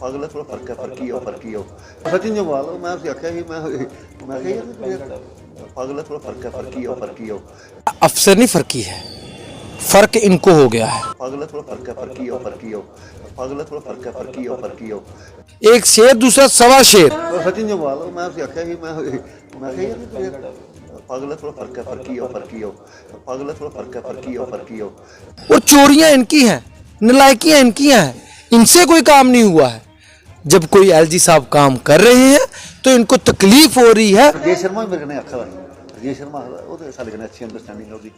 पागल है, थोड़ा फर्क ही हो। सचिन जम्वाल मैं उसे आख्या ही मैं यार पागल है, थोड़ा फर्क ही हो। अफसर नहीं फर्की है, फर्क इनको हो गया है। पागल है, थोड़ा फर्क ही हो। पागल है, थोड़ा फर्क ही हो। एक शेर दूसरा सवा शेर। सचिन जम्वाल मैं उसे आख्या ही मैं यार पागल है, थोड़ा फर्क ही हो। पागल है, थोड़ा फर्क ही हो। और चोरियां इनकी हैं, नलायकियां इनकी हैं, इनसे कोई काम नहीं हुआ है। जब कोई एलजी साहब काम कर रहे हैं तो इनको तकलीफ हो रही है। राजेश शर्मा मेरे ने आखा राजेश शर्मा वो तो साढ़े कन्नै अच्छी अंडरस्टैंडिंग होगी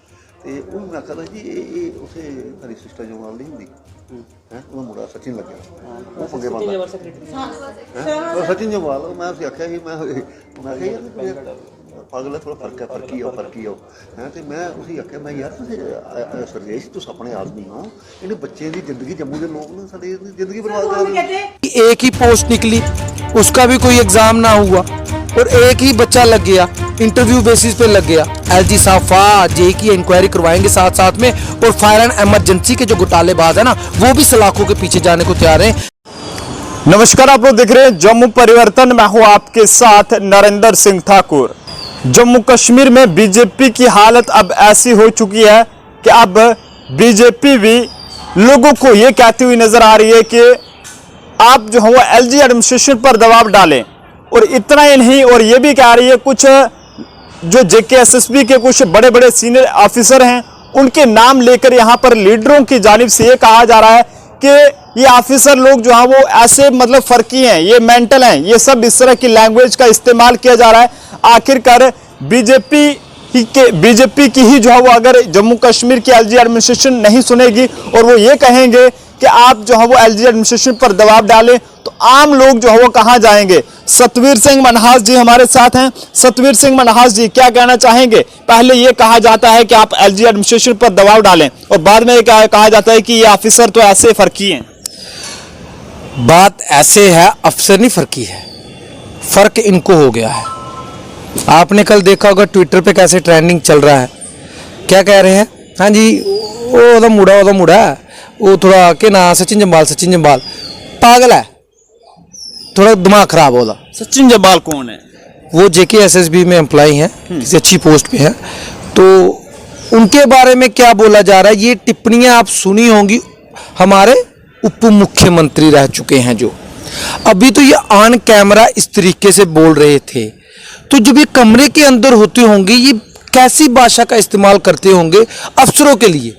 ते वो मैं आखा जी ये उसे सारी सिस्टर जमाल नहीं हुंदी हैं वो मुंडा सचिन लग्या वो पंगे पांदा सचिन जमाल मैं उसे आख्या ही मैं यार पागल है, थोड़ा फर्क ही हो हैं ते मैं उसे आख्या मैं यार सरदेश तुस अपने आदमी हो इन्हें बच्चे की जिंदगी जम्मू के लोग ना साडी जिंदगी बर्बाद कर रहे हैं। एक ही पोस्ट निकली, उसका भी कोई एग्जाम ना हुआ और एक ही बच्चा लग गया, इंटरव्यू बेसिस पे लग गया। एलजी साहब जे की इंक्वायरी करवाएंगे साथ साथ में, और फायर एंड इमरजेंसी के जो घोटालेबाज है ना वो भी सलाखों के पीछे जाने को तैयार हैं। नमस्कार, आप लोग देख रहे हैं जम्मू परिवर्तन। मैं हूं आपके साथ नरेंद्र सिंह ठाकुर। जम्मू कश्मीर में बीजेपी की हालत अब ऐसी हो चुकी है कि अब बीजेपी भी लोगों को ये कहती हुई नजर आ रही है कि आप जो है वो एलजी एडमिनिस्ट्रेशन पर दबाव डालें। और इतना ही नहीं, और ये भी कह रही है कुछ जो जेकेएसएसबी के कुछ बड़े बड़े सीनियर ऑफिसर हैं उनके नाम लेकर यहाँ पर लीडरों की जानिब से ये कहा जा रहा है कि ये ऑफिसर लोग जो हैं वो ऐसे मतलब फर्की हैं, ये मेंटल हैं, ये सब इस तरह की लैंग्वेज का इस्तेमाल किया जा रहा है। आखिरकार बीजेपी की ही जो है वो अगर जम्मू कश्मीर की एलजी एडमिनिस्ट्रेशन नहीं सुनेगी और वो ये कहेंगे कि आप जो है वो एलजी एडमिनिस्ट्रेशन पर दबाव डालें तो आम लोग जो है वो कहां जाएंगे। सतवीर सिंह मनहास जी हमारे साथ हैं। सतवीर सिंह मनहास जी क्या कहना चाहेंगे? पहले ये कहा जाता है कि आप एलजी एडमिनिस्ट्रेशन पर दबाव डालें और बाद में कहा जाता है कि ये ऑफिसर तो ऐसे फर्की हैं। बात ऐसे है, अफसर नहीं फर्की है, फर्क इनको हो गया है। आपने कल देखा होगा ट्विटर पे कैसे ट्रेंडिंग चल रहा है, क्या कह रहे हैं? हाँ जी वो मुड़ा वो थोड़ा के ना सचिन जम्वाल पागल है, थोड़ा दिमाग खराब होगा। सचिन जम्वाल कौन है? वो जेकेएसएसबी में एम्प्लॉय हैं, किसी अच्छी पोस्ट पे हैं, तो उनके बारे में क्या बोला जा रहा है ये टिप्पणियां आप सुनी होंगी। हमारे उप मुख्यमंत्री रह चुके हैं जो अभी तो ये ऑन कैमरा इस तरीके से बोल रहे थे, तो जब ये कमरे के अंदर होते होंगे ये कैसी भाषा का इस्तेमाल करते होंगे अफसरों के लिए।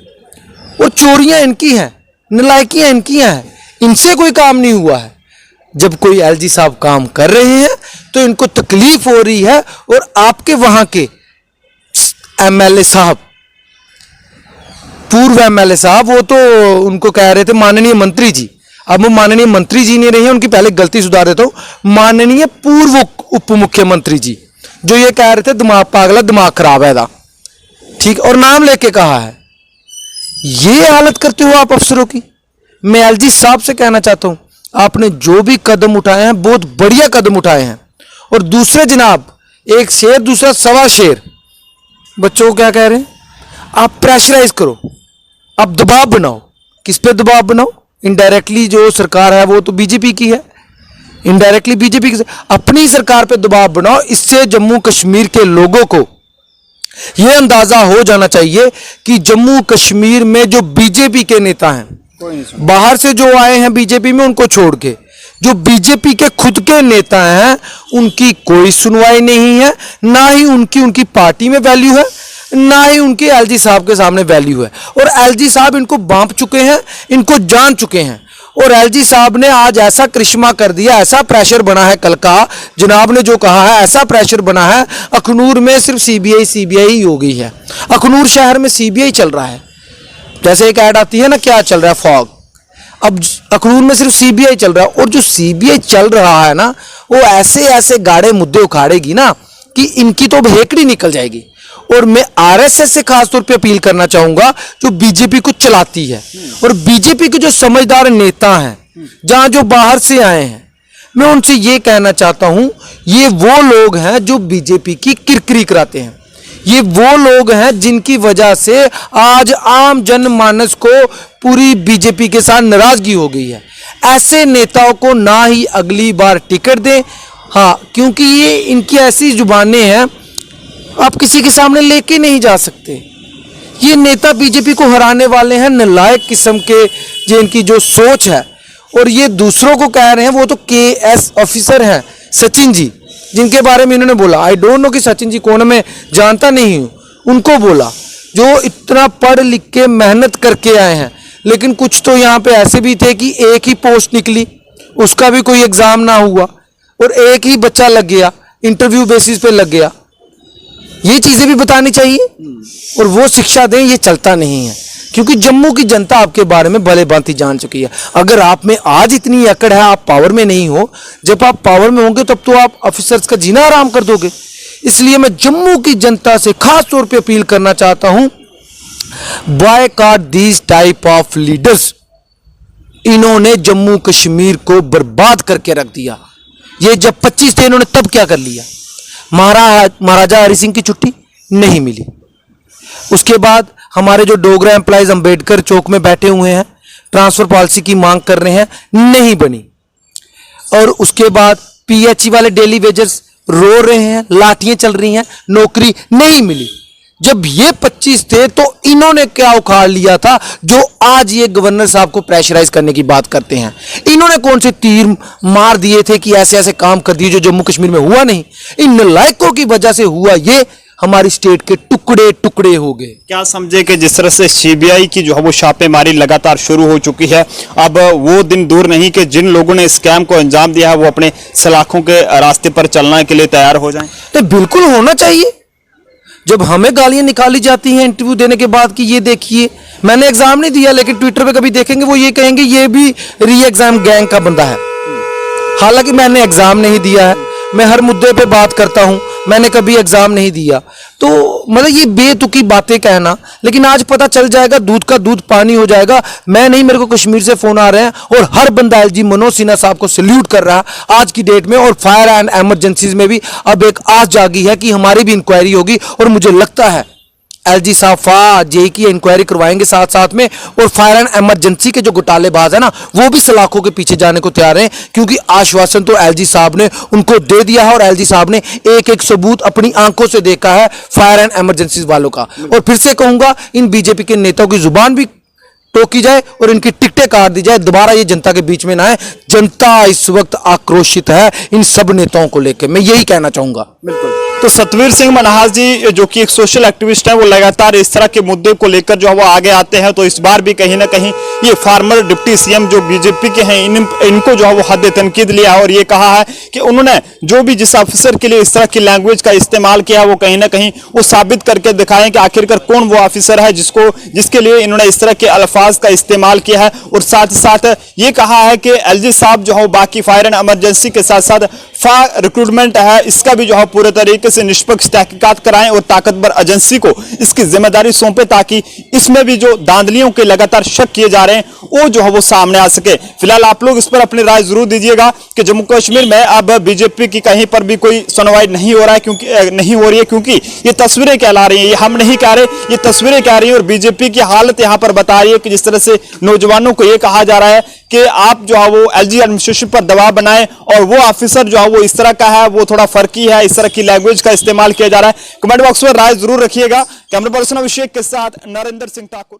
और चोरियां इनकी हैं, नलायकियां इनकी हैं, इनसे कोई काम नहीं हुआ है। जब कोई एलजी साहब काम कर रहे हैं तो इनको तकलीफ हो रही है। और आपके वहां के एमएलए साहब, पूर्व एमएलए साहब, वो तो उनको कह रहे थे माननीय मंत्री जी, अब वो माननीय मंत्री जी नहीं रहे हैं, उनकी पहले गलती सुधार देता हूं, माननीय पूर्व उप मुख्यमंत्री जी जो ये कह रहे थे दिमाग पागल, दिमाग खराब है दा, ठीक, और नाम लेके कहा है। ये हालत करते हो आप अफसरों की। मैं एलजी साहब से कहना चाहता हूं आपने जो भी कदम उठाए हैं बहुत बढ़िया कदम उठाए हैं। और दूसरे जनाब, एक शेर दूसरा सवा शेर, बच्चों को क्या कह रहे हैं? आप प्रेशराइज करो, आप दबाव बनाओ। किस पे दबाव बनाओ? इनडायरेक्टली जो सरकार है वो तो बीजेपी की है, इनडायरेक्टली बीजेपी की, अपनी सरकार पे दबाव बनाओ। इससे जम्मू कश्मीर के लोगों को यह अंदाजा हो जाना चाहिए कि जम्मू कश्मीर में जो बीजेपी के नेता हैं, बाहर से जो आए हैं बीजेपी में उनको छोड़ के, जो बीजेपी के खुद के नेता हैं उनकी कोई सुनवाई नहीं है, ना ही उनकी पार्टी में वैल्यू है, ना ही उनके एलजी साहब के सामने वैल्यू है। और एलजी साहब इनको बांप चुके हैं, इनको जान चुके हैं। और एलजी साहब ने आज ऐसा करिश्मा कर दिया, ऐसा प्रेशर बना है, कल का जनाब ने जो कहा है ऐसा प्रेशर बना है, अखनूर में सिर्फ सीबीआई ही हो गई है। अखनूर शहर में सीबीआई चल रहा है, जैसे एक ऐड आती है ना, क्या चल रहा है, फॉग। अब अखनूर में सिर्फ सीबीआई चल रहा है। और जो सीबीआई चल रहा है ना वो ऐसे ऐसे गाढ़े मुद्दे उखाड़ेगी ना कि इनकी तो हेकड़ी निकल जाएगी। और मैं आरएसएस से खासतौर पे अपील करना चाहूंगा जो बीजेपी को चलाती है, और बीजेपी के जो समझदार नेता हैं जहां जो बाहर से आए हैं, मैं उनसे ये कहना चाहता हूं ये वो लोग हैं जो बीजेपी की किरकिरी कराते हैं। ये वो लोग हैं जिनकी वजह से आज आम जनमानस को पूरी बीजेपी के साथ नाराजगी हो गई है। ऐसे नेताओं को ना ही अगली बार टिकट दें। हाँ, क्योंकि ये इनकी ऐसी जुबानें हैं, आप किसी के सामने लेके नहीं जा सकते। ये नेता बीजेपी को हराने वाले हैं, नालायक किस्म के जो इनकी जो सोच है। और ये दूसरों को कह रहे हैं, वो तो केएस ऑफिसर हैं सचिन जी, जिनके बारे में इन्होंने बोला। आई डोंट नो कि सचिन जी कौन, मैं जानता नहीं हूँ। उनको बोला जो इतना पढ़ लिख के मेहनत करके आए हैं। लेकिन कुछ तो यहाँ पे ऐसे भी थे कि एक ही पोस्ट निकली, उसका भी कोई एग्जाम ना हुआ, और एक ही बच्चा लग गया, इंटरव्यू बेसिस पे लग गया। ये चीजें भी बतानी चाहिए और वो शिक्षा दें। ये चलता नहीं है, क्योंकि जम्मू की जनता आपके बारे में भले भांति जान चुकी है। अगर आप में आज इतनी अकड़ है, आप पावर में नहीं हो, जब आप पावर में होंगे तब तो आप ऑफिसर्स का जीना आराम कर दोगे। इसलिए मैं जम्मू की जनता से खास तौर पे अपील करना चाहता हूं, boycott these type of leaders. इन्होंने जम्मू कश्मीर को बर्बाद करके रख दिया। ये जब 25 थे, इन्होंने तब क्या कर लिया? महाराजा हरि सिंह की छुट्टी नहीं मिली। उसके बाद हमारे जो डोगरा एम्प्लॉइज अंबेडकर चौक में बैठे हुए हैं, ट्रांसफर पॉलिसी की मांग कर रहे हैं, नहीं बनी। और उसके बाद पीएचई वाले डेली वेजर्स रो रहे हैं, लाठियां चल रही हैं, नौकरी नहीं मिली। जब ये 25 थे तो इन्होंने क्या उखाड़ लिया था जो आज ये गवर्नर साहब को प्रेशराइज करने की बात करते हैं? इन्होंने कौन से तीर मार दिए थे कि ऐसे ऐसे काम कर दिए जो जम्मू कश्मीर में हुआ नहीं? इन नालायकों की वजह से हुआ ये, हमारी स्टेट के टुकड़े टुकड़े हो गए। क्या समझे कि जिस तरह से सीबीआई की जो है वो छापेमारी लगातार शुरू हो चुकी है, अब वो दिन दूर नहीं कि जिन लोगों ने स्कैम को अंजाम दिया है वो अपने सलाखों के रास्ते पर चलने के लिए तैयार हो जाएं? तो बिल्कुल होना चाहिए। जब हमें गालियां निकाली जाती हैं इंटरव्यू देने के बाद कि ये देखिए मैंने एग्जाम नहीं दिया, लेकिन ट्विटर पे कभी देखेंगे वो ये कहेंगे ये भी री एग्जाम गैंग का बंदा है। हालांकि मैंने एग्जाम नहीं दिया है, मैं हर मुद्दे पे बात करता हूं, मैंने कभी एग्जाम नहीं दिया। तो मतलब ये बेतुकी बातें कहना, लेकिन आज पता चल जाएगा, दूध का दूध पानी हो जाएगा। मैं नहीं, मेरे को कश्मीर से फोन आ रहे हैं और हर बंदा एलजी मनोज सिन्हा साहब को सल्यूट कर रहा है आज की डेट में। और फायर एंड एमरजेंसीज में भी अब एक आस जागी है कि हमारी भी इंक्वायरी होगी। और मुझे लगता है एलजी साहब जेई की इंक्वायरी करवाएंगे साथ साथ में। और फायर एंड इमरजेंसी के जो घोटालेबाज है ना, वो भी सलाखों के पीछे जाने को तैयार हैं, क्योंकि आश्वासन तो एलजी साहब ने उनको दे दिया है। और एलजी साहब ने एक एक सबूत अपनी आंखों से देखा है फायर एंड इमरजेंसी वालों का। और फिर से कहूंगा, इन बीजेपी के नेताओं की जुबान भी टोकी जाए और इनकी टिकटें काट दी जाए, दोबारा ये जनता के बीच में ना आए। जनता इस वक्त आक्रोशित है इन सब नेताओं को लेकर, मैं यही कहना चाहूंगा। बिल्कुल। तो सतवीर सिंह मनहास जी जो कि एक सोशल एक्टिविस्ट है, वो लगातार इस तरह के मुद्दे को लेकर जो है वो आगे आते हैं। तो इस बार भी कहीं ना कहीं ये फार्मर डिप्टी सीएम जो बीजेपी के हैं, इनको जो है वो हद तनकीद लिया है और ये कहा है कि उन्होंने जो भी जिस ऑफिसर के लिए इस तरह की लैंग्वेज का इस्तेमाल किया, वो कहीं ना कहीं वो साबित करके दिखाएं कि आखिरकार कौन वो ऑफिसर है जिसके लिए इन्होंने इस तरह के अल्फाज का इस्तेमाल किया है। और साथ ही साथ ये कहा है कि एलजी साहब जो है बाकी फायर एंड इमरजेंसी के साथ साथ रिक्रूटमेंट है, इसका भी जो है पूरे तरीके से निष्पक्ष तहकीकात कराएं और ताकतवर एजेंसी को इसकी जिम्मेदारी सौंपे, ताकि इसमें भी जो धांधलियों के लगातार शक किए जा रहे हैं वो जो है वो सामने आ सके। फिलहाल आप लोग इस पर अपनी राय जरूर दीजिएगा कि जम्मू कश्मीर में अब बीजेपी की कहीं पर भी कोई सुनवाई नहीं हो रहा है, क्योंकि नहीं हो रही है, क्योंकि ये तस्वीरें कहला रही हैं। ये हम नहीं कह रहे, ये तस्वीरें कह रही हैं। और बीजेपी की हालत यहां पर बता रही है कि जिस तरह से नौजवानों को यह कहा जा रहा है कि आप जो है वो एलजी एडमिनिस्ट्रेशन पर दबाव बनाएं, और वो ऑफिसर जो है वो इस तरह का है, वो थोड़ा फर्की है, इस तरह की लैंग्वेज का इस्तेमाल किया जा रहा है। कमेंट बॉक्स में राय जरूर रखिएगा। कैमरा पर्सन अभिषेक के साथ नरेंद्र सिंह ठाकुर।